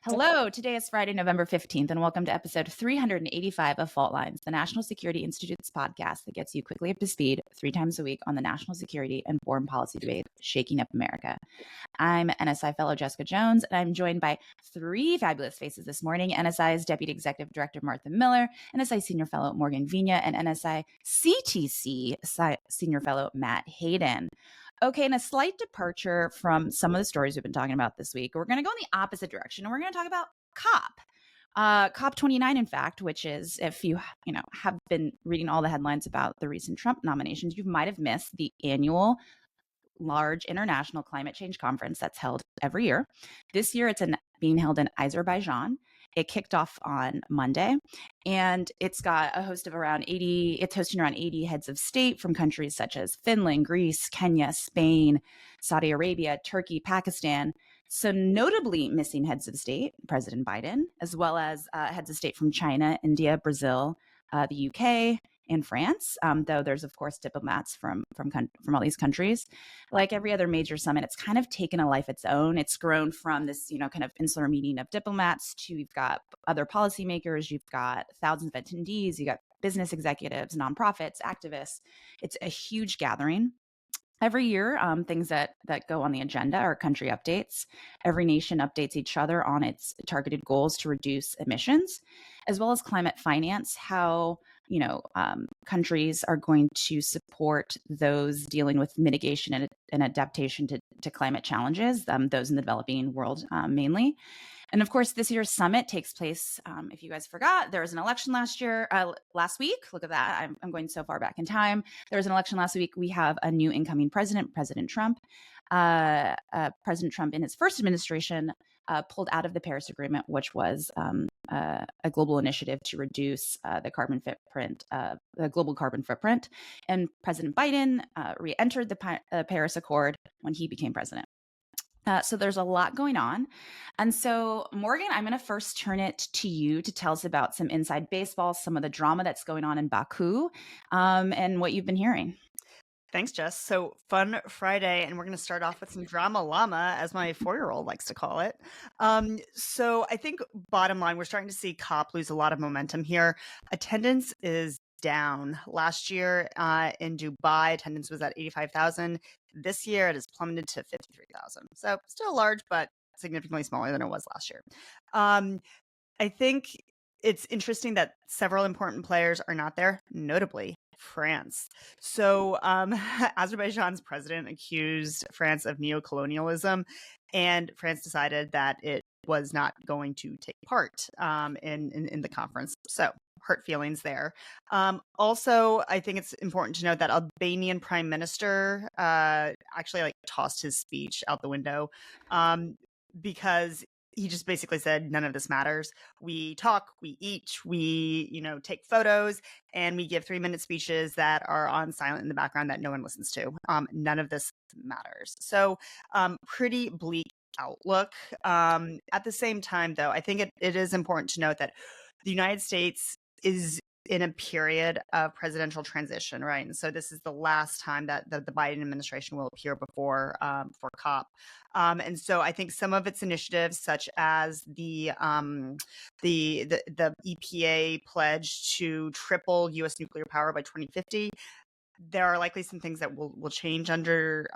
Hello, today is Friday, November 15th, and welcome to episode 385 of Fault Lines, the National Security Institute's podcast that gets you quickly up to speed 3 times a week on the national security and foreign policy debate shaking up America. I'm NSI fellow Jessica Jones, and I'm joined by three fabulous faces this morning: NSI's Deputy Executive Director Martha Miller, NSI Senior Fellow Morgan Vina, and NSI CTC Senior Fellow Matt Hayden. Okay, and a slight departure from some of the stories we've been talking about this week. We're going to go in the opposite direction, and we're going to talk about COP 29, in fact, which is, if you have been reading all the headlines about the recent Trump nominations, you might have missed the annual large international climate change conference that's held every year. This year, it's being held in Azerbaijan. It kicked off on Monday, and it's got a host of around 80, it's hosting around 80 heads of state from countries such as Finland, Greece, Kenya, Spain, Saudi Arabia, Turkey, Pakistan. So notably missing heads of state, President Biden, as well as heads of state from China, India, Brazil, the UK, and France, though there's, of course, diplomats from all these countries. Like every other major summit, it's kind of taken a life of its own. It's grown from this, kind of insular meeting of diplomats to you've got other policymakers, you've got thousands of attendees, you got business executives, nonprofits, activists. It's a huge gathering. Every year, things that go on the agenda are country updates. Every nation updates each other on its targeted goals to reduce emissions, as well as climate finance, how countries are going to support those dealing with mitigation and adaptation to climate challenges, those in the developing world mainly. And of course, this year's summit takes place. If you guys forgot, there was an election last week. Look at that. I'm going so far back in time. There was an election last week. We have a new incoming president, President Trump. President Trump, in his first administration, pulled out of the Paris Agreement, which was a global initiative to reduce the global carbon footprint. And President Biden re-entered the Paris Accord when he became president. So there's a lot going on. And so, Morgan, I'm going to first turn it to you to tell us about some inside baseball, some of the drama that's going on in Baku, and what you've been hearing. Thanks, Jess. So fun Friday, and we're going to start off with some drama llama, as my 4-year-old likes to call it. So I think bottom line, we're starting to see COP lose a lot of momentum here. Attendance is down. Last year in Dubai, attendance was at 85,000. This year, it has plummeted to 53,000. So still large, but significantly smaller than it was last year. I think it's interesting that several important players are not there, notably France. So Azerbaijan's president accused France of neocolonialism, and France decided that it was not going to take part in the conference. So hurt feelings there. Also, I think it's important to note that Albanian prime minister actually tossed his speech out the window because he just basically said, none of this matters. We talk, we eat, we, take photos, and we give 3-minute speeches that are on silent in the background that no one listens to. None of this matters. So pretty bleak outlook. At the same time, though, I think it is important to note that the United States is in a period of presidential transition, right? And so this is the last time that the Biden administration will appear before for COP. And so I think some of its initiatives, such as the EPA pledge to triple U.S. nuclear power by 2050, there are likely some things that will change under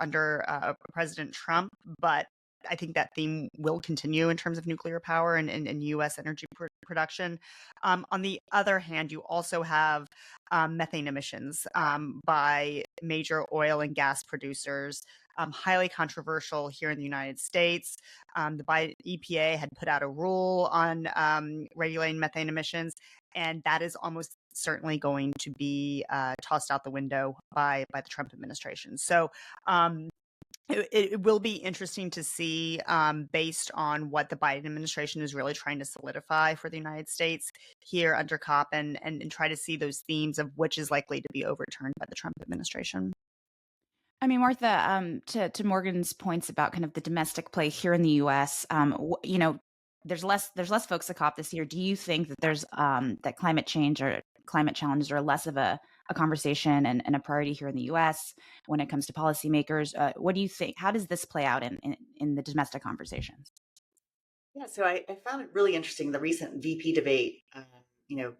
President Trump, but I think that theme will continue in terms of nuclear power and U.S. energy production. On the other hand, you also have methane emissions by major oil and gas producers, highly controversial here in the United States. The Biden EPA had put out a rule on regulating methane emissions, and that is almost certainly going to be tossed out the window by the Trump administration. So it will be interesting to see, based on what the Biden administration is really trying to solidify for the United States here under COP, and try to see those themes of which is likely to be overturned by the Trump administration. I mean, Martha, to Morgan's points about kind of the domestic play here in the U.S., there's less folks at COP this year. Do you think that there's that climate change or climate challenges are less of a conversation and a priority here in the U.S. when it comes to policymakers? What do you think? How does this play out in the domestic conversations? Yeah, so I found it really interesting the recent VP debate.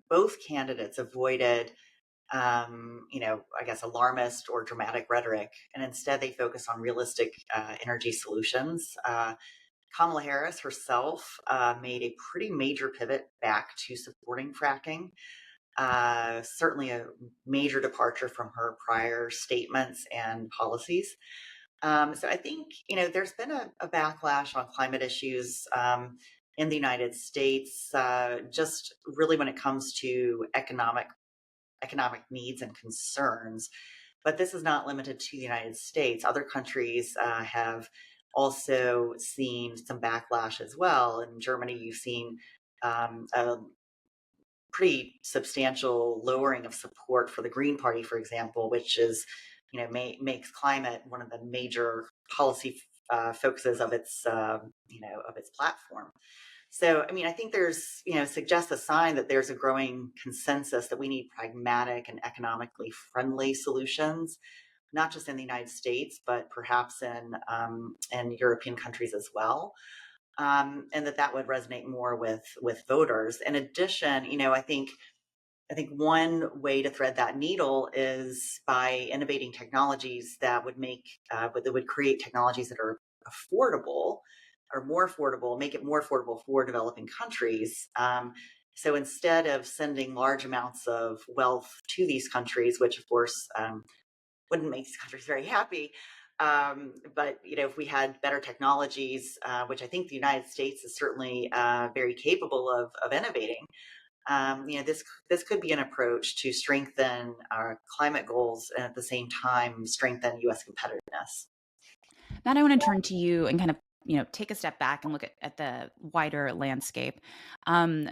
Both candidates avoided, I guess, alarmist or dramatic rhetoric, and instead they focus on realistic energy solutions. Kamala Harris herself made a pretty major pivot back to supporting fracking. Certainly a major departure from her prior statements and policies. So I think, there's been a backlash on climate issues in the United States, just really when it comes to economic needs and concerns. But this is not limited to the United States. Other countries have also seen some backlash as well. In Germany, you've seen a pretty substantial lowering of support for the Green Party, for example, which is, makes climate one of the major policy focuses of its platform. So, I mean, I think there's, suggests a sign that there's a growing consensus that we need pragmatic and economically friendly solutions, not just in the United States, but perhaps in European countries as well. And that would resonate more with voters. In addition, I think one way to thread that needle is by innovating technologies that would create technologies that are affordable or more affordable, make it more affordable for developing countries. So instead of sending large amounts of wealth to these countries, which of course wouldn't make these countries very happy, but if we had better technologies, which I think the United States is certainly very capable of innovating, this could be an approach to strengthen our climate goals and at the same time strengthen U.S. competitiveness. Matt, I want to turn to you and kind of, take a step back and look at the wider landscape. Um,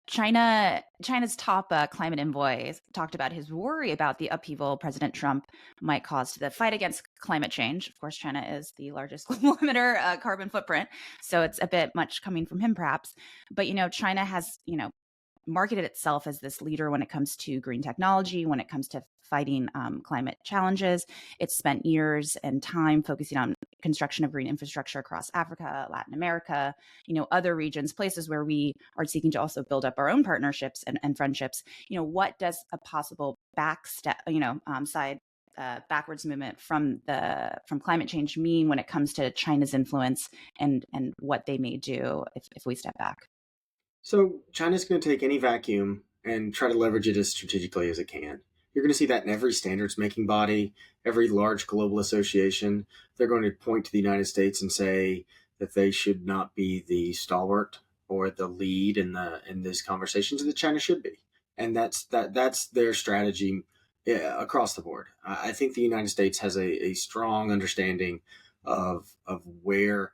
China's top climate envoy talked about his worry about the upheaval President Trump might cause to the fight against climate change. Of course, China is the largest global emitter carbon footprint, so it's a bit much coming from him, perhaps. But China has marketed itself as this leader when it comes to green technology, when it comes to fighting climate challenges. It's spent years and time focusing on construction of green infrastructure across Africa, Latin America, other regions, places where we are seeking to also build up our own partnerships and friendships. What does a possible backwards movement from climate change mean when it comes to China's influence and what they may do if we step back? So China's going to take any vacuum and try to leverage it as strategically as it can. You're going to see that in every standards making body, every large global association. They're going to point to the United States and say that they should not be the stalwart or the lead in these conversations, and that China should be. And that's their strategy across the board. I think the United States has a strong understanding of where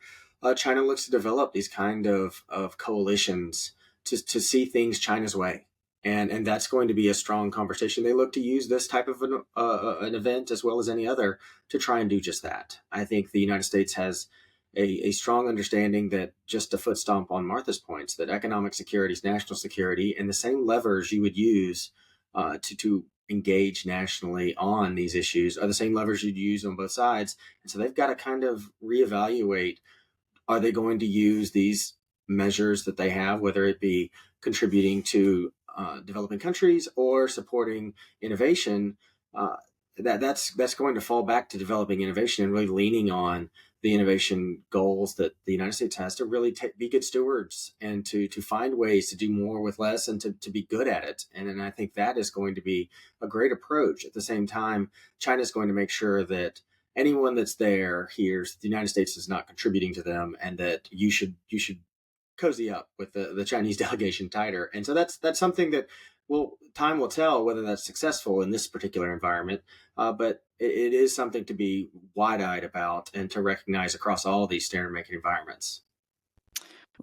China looks to develop these kind of coalitions to see things China's way. And that's going to be a strong conversation. They look to use this type of an event as well as any other to try and do just that. I think the United States has a strong understanding that, just a foot stomp on Martha's points, that economic security is national security, and the same levers you would use to engage nationally on these issues are the same levers you'd use on both sides. And so they've got to kind of reevaluate, are they going to use these measures that they have, whether it be contributing to developing countries or supporting innovation? That's going to fall back to developing innovation and really leaning on the innovation goals that the United States has to really be good stewards and to find ways to do more with less and to be good at it. And I think that is going to be a great approach. At the same time, China is going to make sure that anyone that's there hears the United States is not contributing to them, and that you should cozy up with the Chinese delegation tighter. And so that's something that time will tell whether that's successful in this particular environment. But it is something to be wide-eyed about and to recognize across all these standard-making environments.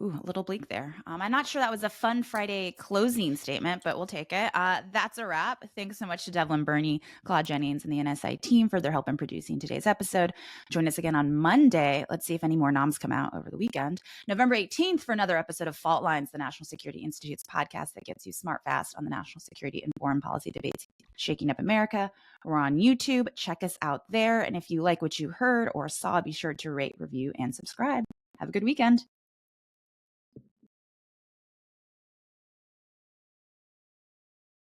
Ooh, a little bleak there. I'm not sure that was a fun Friday closing statement, but we'll take it. That's a wrap. Thanks so much to Devlin Burney, Claude Jennings, and the NSI team for their help in producing today's episode. Join us again on Monday. Let's see if any more noms come out over the weekend. November 18th for another episode of Fault Lines, the National Security Institute's podcast that gets you smart fast on the national security and foreign policy debates shaking up America. We're on YouTube. Check us out there. And if you like what you heard or saw, be sure to rate, review, and subscribe. Have a good weekend.